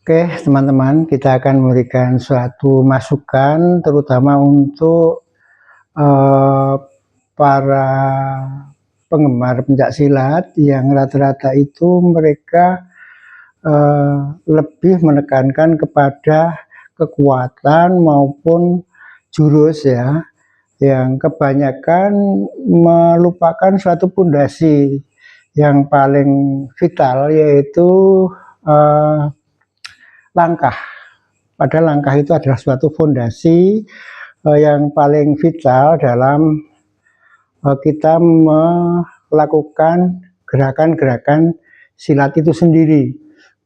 Oke, teman-teman, kita akan memberikan suatu masukan terutama untuk eh, para penggemar pencak silat yang rata-rata itu mereka eh, lebih menekankan kepada kekuatan maupun jurus ya, yang kebanyakan melupakan suatu pondasi yang paling vital, yaitu eh, langkah. Padahal langkah itu adalah suatu fondasi yang paling vital dalam kita melakukan gerakan-gerakan silat itu sendiri.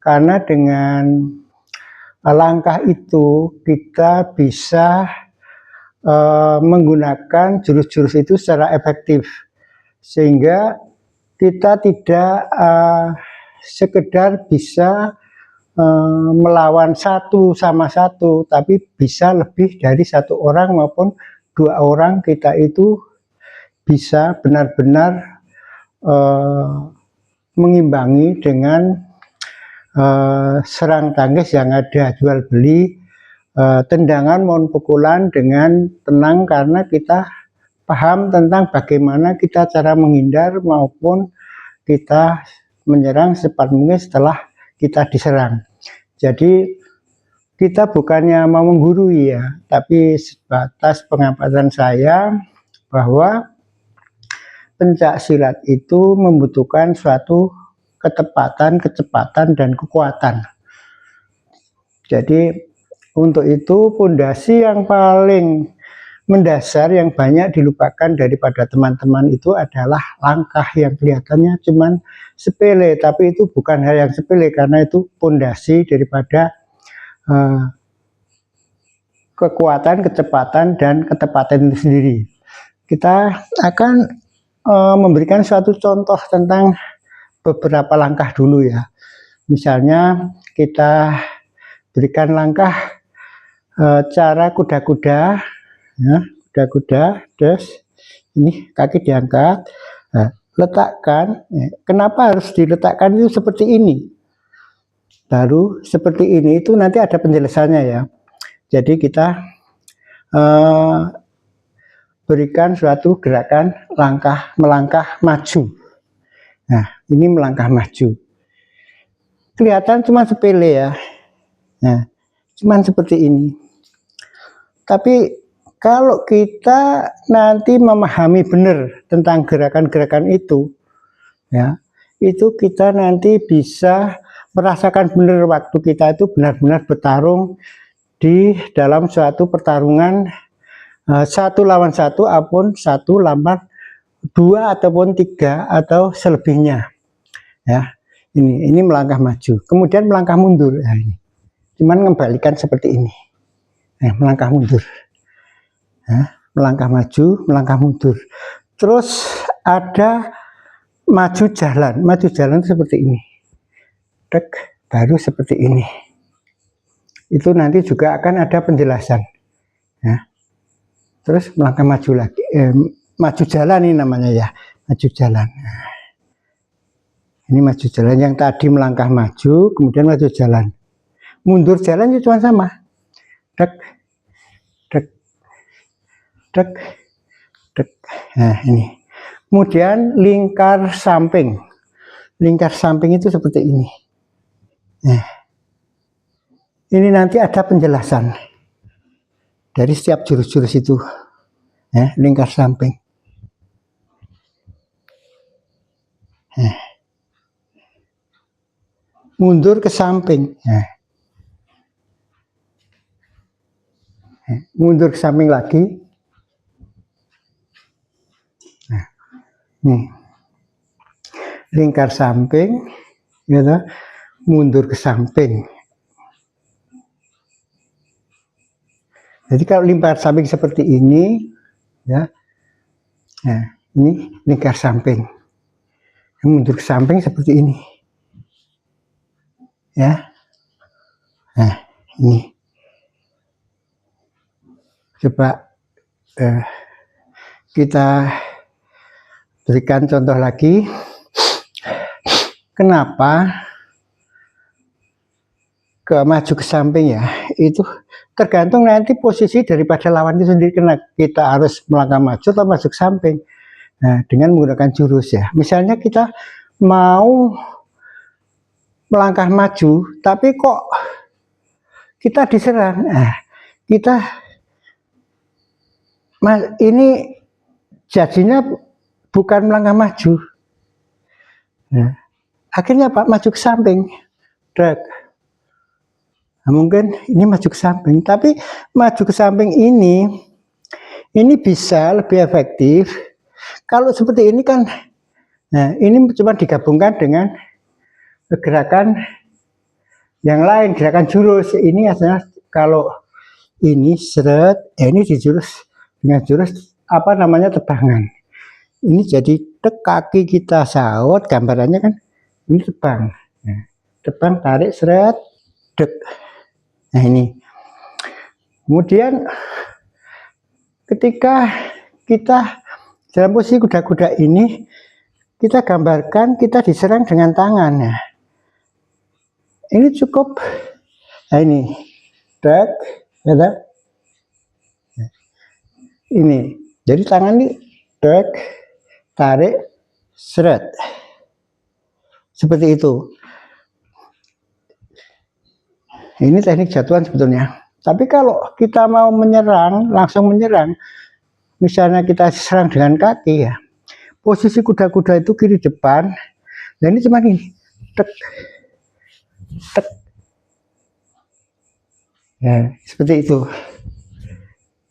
Karena dengan langkah itu kita bisa menggunakan jurus-jurus itu secara efektif, sehingga kita tidak sekedar bisa melawan satu sama satu, tapi bisa lebih dari satu orang maupun dua orang. Kita itu bisa benar-benar mengimbangi dengan serang tangkis yang ada jual beli, tendangan maupun pukulan dengan tenang, karena kita paham tentang bagaimana kita cara menghindar maupun kita menyerang secepat mungkin setelah kita diserang. Jadi kita bukannya mau menggurui ya, tapi sebatas pengamatan saya bahwa pencak silat itu membutuhkan suatu ketepatan, kecepatan, dan kekuatan. Jadi untuk itu pondasi yang paling mendasar yang banyak dilupakan daripada teman-teman itu adalah langkah yang kelihatannya cuman sepele, tapi itu bukan hal yang sepele karena itu pondasi daripada kekuatan, kecepatan, dan ketepatan itu sendiri. Kita akan memberikan suatu contoh tentang beberapa langkah dulu ya. Misalnya kita berikan langkah cara kuda-kuda, ya, kuda-kuda, terus ini kaki diangkat, letakkan. Kenapa harus diletakkan itu seperti ini? Baru seperti ini itu nanti ada penjelasannya ya. Jadi kita berikan suatu gerakan melangkah maju. Nah, ini melangkah maju. Kelihatan cuma sepele ya. Nah, cuman seperti ini. Tapi kalau kita nanti memahami benar tentang gerakan-gerakan itu, ya, itu kita nanti bisa merasakan benar waktu kita itu benar-benar bertarung di dalam suatu pertarungan satu lawan satu ataupun satu lawan dua ataupun tiga atau selebihnya. Ya, ini melangkah maju, kemudian melangkah mundur. Nah, ini cuman mengembalikan seperti ini. Melangkah mundur, melangkah maju, melangkah mundur. Terus ada maju jalan itu seperti ini. Dek, baru seperti ini. Itu nanti juga akan ada penjelasan. Ya. Terus melangkah maju lagi, maju jalan ini namanya ya, maju jalan. Nah, ini maju jalan, yang tadi melangkah maju, kemudian maju jalan. Mundur jalan itu cuma sama. Dek, dek, dek, dek. Nah ini. Kemudian lingkar samping. Lingkar samping itu seperti ini. Nah, ini nanti ada penjelasan dari setiap jurus-jurus itu. Lingkar samping. Mundur ke samping. Mundur ke samping lagi. Nih. Lingkar samping, gitu. Mundur ke samping. Jadi kalau lingkar samping seperti ini, ya, nah, ini lingkar samping. Mundur ke samping seperti ini, ya. Nah, ini. Coba kita berikan contoh lagi. Kenapa ke maju ke samping ya, itu tergantung nanti posisi daripada lawan itu sendiri. Kena kita harus melangkah maju atau maju ke samping. Nah, dengan menggunakan jurus ya. Misalnya kita mau melangkah maju, tapi kok kita diserang. Nah, kita ini jadinya bukan melangkah maju. Nah, akhirnya Pak maju ke samping. Nah, mungkin ini maju ke samping, tapi maju ke samping ini bisa lebih efektif kalau seperti ini kan. Nah, ini cuma digabungkan dengan gerakan yang lain, gerakan jurus. Ini adalah kalau ini seret, ini dijurus dengan jurus apa namanya, tebangan. Ini jadi kaki kita saut, gambarannya kan ini tebang. Nah, tebang, tarik, seret, dek. Nah, ini kemudian ketika kita dalam posisi kuda-kuda ini, kita gambarkan kita diserang dengan tangan. Nah, ini cukup. Nah, ini dek, ya, ini jadi tangan ini dek, tarik, seret, seperti itu. Ini teknik jatuhan sebetulnya. Tapi kalau kita mau menyerang, langsung menyerang, misalnya kita serang dengan kaki ya, posisi kuda-kuda itu kiri depan, dan ini cuma ini, tek, tek, ya, seperti itu.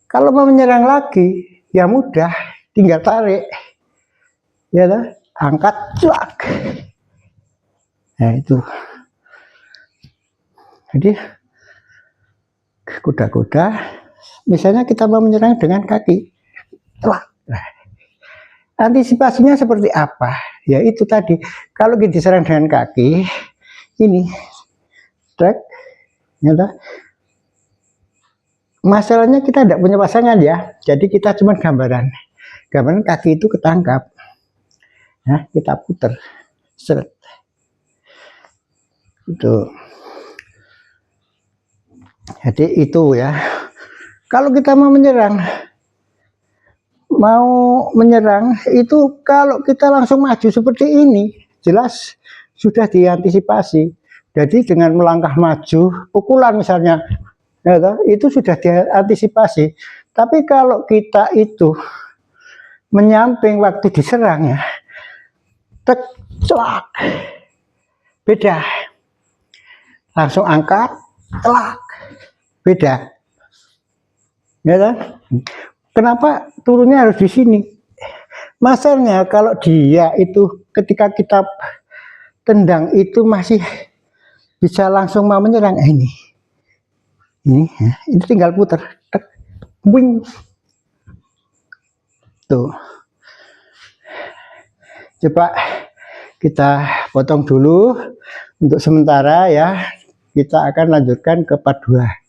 Kalau mau menyerang lagi, ya mudah, tinggal tarik, ya, angkat, cuak. Nah, itu. Jadi kuda-kuda, misalnya kita mau menyerang dengan kaki, antisipasinya seperti apa? Ya itu tadi, kalau kita diserang dengan kaki, ini, trek, ya, masalahnya kita tidak punya pasangan ya, jadi kita cuma gambaran kaki itu ketangkap, nah kita putar, seret, itu. Jadi itu ya, kalau kita mau menyerang itu, kalau kita langsung maju seperti ini, jelas sudah diantisipasi. Jadi dengan melangkah maju, pukulan misalnya, ya, itu sudah diantisipasi. Tapi kalau kita itu menyamping waktu diserang ya, tek, celak, beda. Langsung angkat, celak, beda. Ya, kenapa turunnya harus di sini? Masalahnya kalau dia itu ketika kita tendang itu masih bisa langsung mau menyerang, ini tinggal putar, tek, wing, tuh. Coba kita potong dulu untuk sementara ya. Kita akan lanjutkan ke part 2.